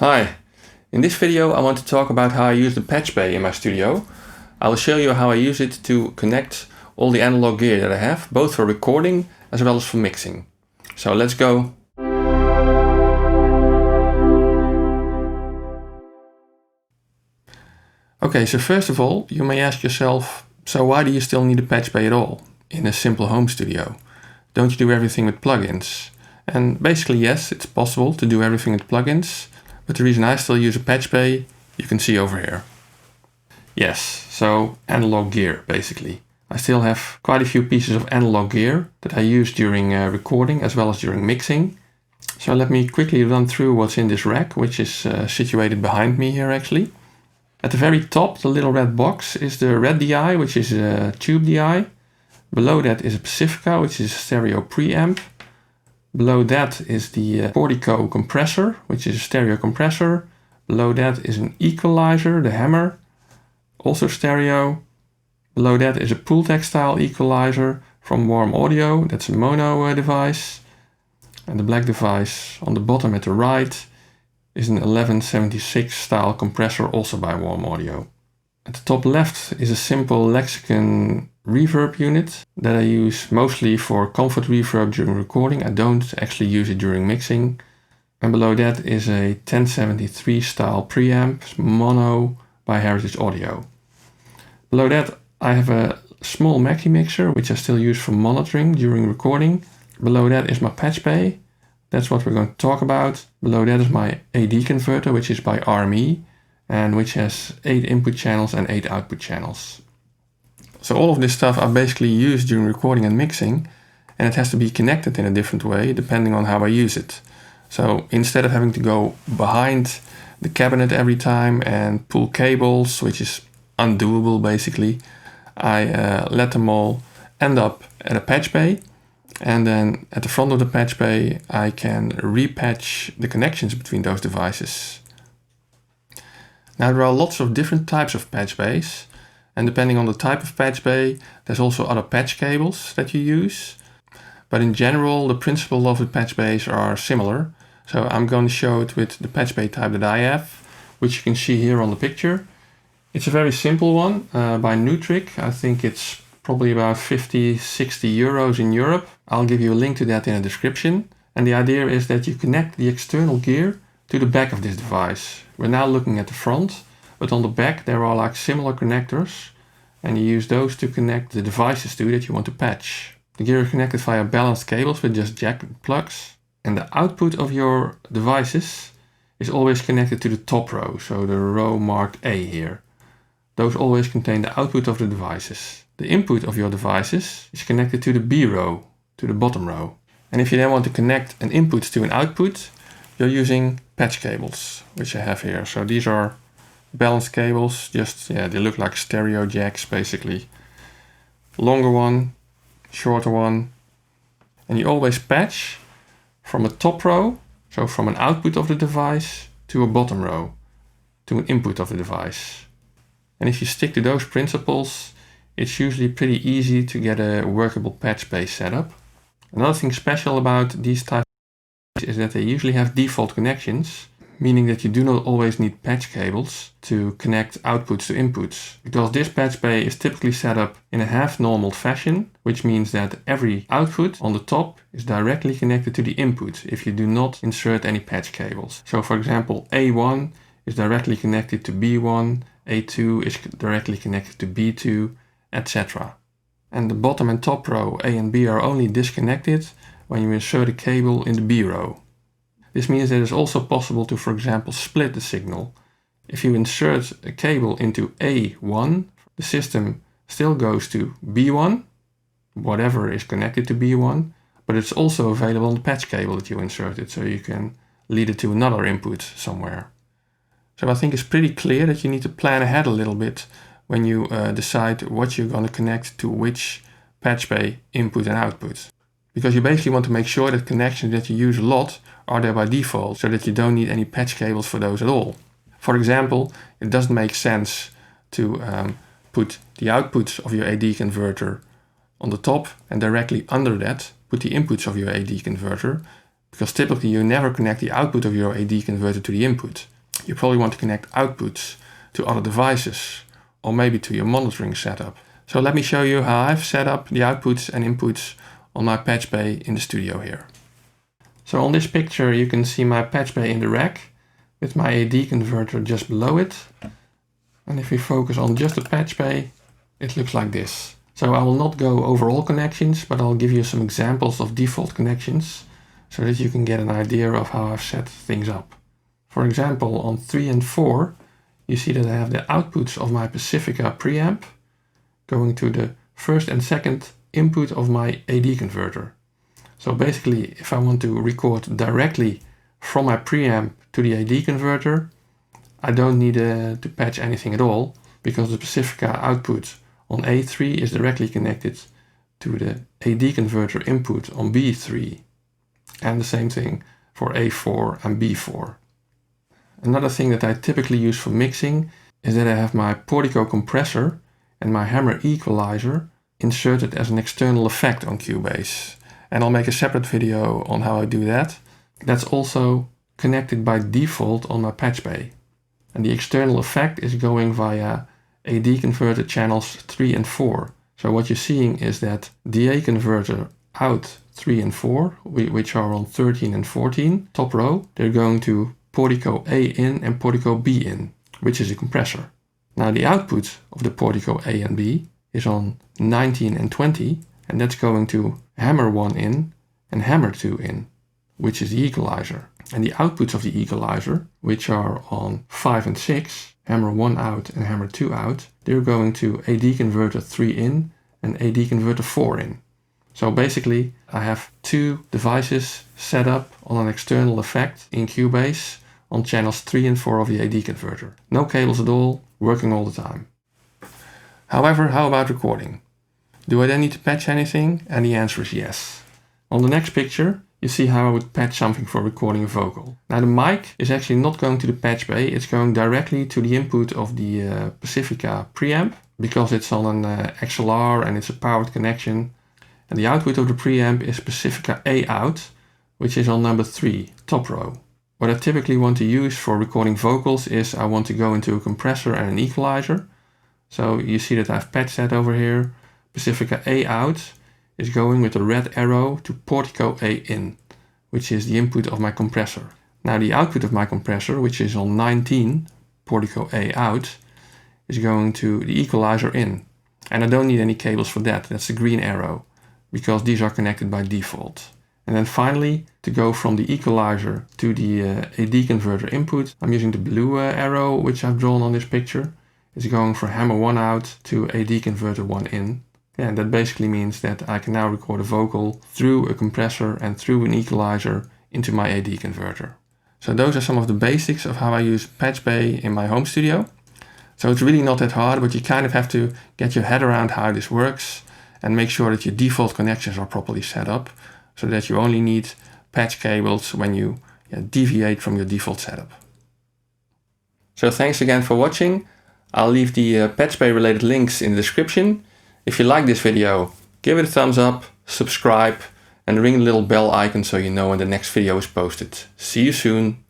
Hi, in this video I want to talk about how I use the Patchbay in my studio. I will show you how I use it to connect all the analog gear that I have, both for recording as well as for mixing. So let's go. Okay, so first of all, you may ask yourself, so why do you still need a Patchbay at all in a simple home studio? Don't you do everything with plugins? And basically yes, it's possible to do everything with plugins, but the reason I still use a Patchbay, you can see over here. Yes, so analog gear basically. I still have quite a few pieces of analog gear that I use during recording as well as during mixing. So let me quickly run through what's in this rack, which is situated behind me here actually. At the very top, the little red box is the red DI, which is a tube DI. Below that is a Pacifica, which is a stereo preamp. Below that is the Portico compressor, which is a stereo compressor. Below that is an equalizer, the Hammer, also stereo. Below that is a Pultec style equalizer from Warm Audio, that's a mono device. And the black device on the bottom at the right is an 1176 style compressor, also by Warm Audio. At the top left is a simple Lexicon reverb unit that I use mostly for comfort reverb during recording. I don't actually use it during mixing. And below that is a 1073 style preamp, mono by Heritage Audio. Below that I have a small Mackie mixer, which I still use for monitoring during recording. Below that is my Patchbay. That's what we're going to talk about. Below that is my AD converter, which is by RME, and which has 8 input channels and 8 output channels. So all of this stuff I basically use during recording and mixing, and it has to be connected in a different way depending on how I use it. So instead of having to go behind the cabinet every time and pull cables, which is undoable basically, I let them all end up at a Patchbay, and then at the front of the Patchbay I can repatch the connections between those devices. Now there are lots of different types of Patchbays, and depending on the type of Patchbay, there's also other patch cables that you use. But in general, the principle of the Patchbays are similar. So I'm going to show it with the Patchbay type that I have, which you can see here on the picture. It's a very simple one by Nutric. I think it's probably about 50-60 euros in Europe. I'll give you a link to that in the description. And the idea is that you connect the external gear to the back of this device. We're now looking at the front, but on the back there are like similar connectors, and you use those to connect the devices to that you want to patch. The gear is connected via balanced cables with just jack plugs, and the output of your devices is always connected to the top row, so the row marked A here. Those always contain the output of the devices. The input of your devices is connected to the B row, to the bottom row. And if you then want to connect an input to an output, you're using patch cables, which I have here. So these are balanced cables, they look like stereo jacks basically. Longer one, shorter one. And you always patch from a top row, so from an output of the device, to a bottom row, to an input of the device. And if you stick to those principles, it's usually pretty easy to get a workable Patchbay setup. Another thing special about these types is that they usually have default connections, meaning that you do not always need patch cables to connect outputs to inputs. Because this Patchbay is typically set up in a half-normal fashion, which means that every output on the top is directly connected to the input if you do not insert any patch cables. So for example, A1 is directly connected to B1, A2 is directly connected to B2, etc. And the bottom and top row A and B are only disconnected when you insert a cable in the B row. This means that it's also possible to, for example, split the signal. If you insert a cable into A1, the system still goes to B1, whatever is connected to B1, but it's also available on the patch cable that you inserted, so you can lead it to another input somewhere. So I think it's pretty clear that you need to plan ahead a little bit when you decide what you're going to connect to which Patchbay input and output. Because you basically want to make sure that connections that you use a lot are there by default, so that you don't need any patch cables for those at all. For example, it doesn't make sense to put the outputs of your AD converter on the top and directly under that put the inputs of your AD converter, because typically you never connect the output of your AD converter to the input. You probably want to connect outputs to other devices, or maybe to your monitoring setup. So let me show you how I've set up the outputs and inputs on my Patchbay in the studio here. So on this picture you can see my Patchbay in the rack with my AD converter just below it. And if we focus on just the Patchbay, it looks like this. So I will not go over all connections, but I'll give you some examples of default connections so that you can get an idea of how I've set things up. For example, on 3 and 4, you see that I have the outputs of my Pacifica preamp going to the first and second input of my AD converter. So basically, if I want to record directly from my preamp to the AD converter, I don't need to patch anything at all, because the Pacifica output on A3 is directly connected to the AD converter input on B3. And the same thing for A4 and B4. Another thing that I typically use for mixing is that I have my Portico compressor and my Hammer equalizer inserted as an external effect on Cubase. And I'll make a separate video on how I do that. That's also connected by default on my Patchbay. And the external effect is going via AD converter channels 3 and 4. So what you're seeing is that DA converter out 3 and 4, which are on 13 and 14, top row, they're going to Portico A in and Portico B in, which is a compressor. Now the output of the Portico A and B is on 19 and 20, and that's going to Hammer 1 in and Hammer 2 in, which is the equalizer. And the outputs of the equalizer, which are on 5 and 6, Hammer 1 out and Hammer 2 out, they're going to AD converter 3 in and AD converter 4 in. So basically I have two devices set up on an external effect in Cubase on channels 3 and 4 of the AD converter. No cables at all, working all the time. However, how about recording? Do I then need to patch anything? And the answer is yes. On the next picture, you see how I would patch something for recording a vocal. Now the mic is actually not going to the Patchbay, it's going directly to the input of the Pacifica preamp, because it's on an XLR and it's a powered connection. And the output of the preamp is Pacifica A out, which is on number 3, top row. What I typically want to use for recording vocals is I want to go into a compressor and an equalizer. So you see that I've patched that over here. Pacifica A out is going with the red arrow to Portico A in, which is the input of my compressor. Now the output of my compressor, which is on 19, Portico A out, is going to the equalizer in. And I don't need any cables for that, that's the green arrow, because these are connected by default. And then finally, to go from the equalizer to the AD converter input, I'm using the blue arrow, which I've drawn on this picture. It's going from Hammer 1 out to AD converter 1 in. And that basically means that I can now record a vocal through a compressor and through an equalizer into my AD converter. So those are some of the basics of how I use Patchbay in my home studio. So it's really not that hard, but you kind of have to get your head around how this works and make sure that your default connections are properly set up so that you only need patch cables when you deviate from your default setup. So thanks again for watching. I'll leave the Patchbay related links in the description. If you like this video, give it a thumbs up, subscribe, and ring the little bell icon so you know when the next video is posted. See you soon!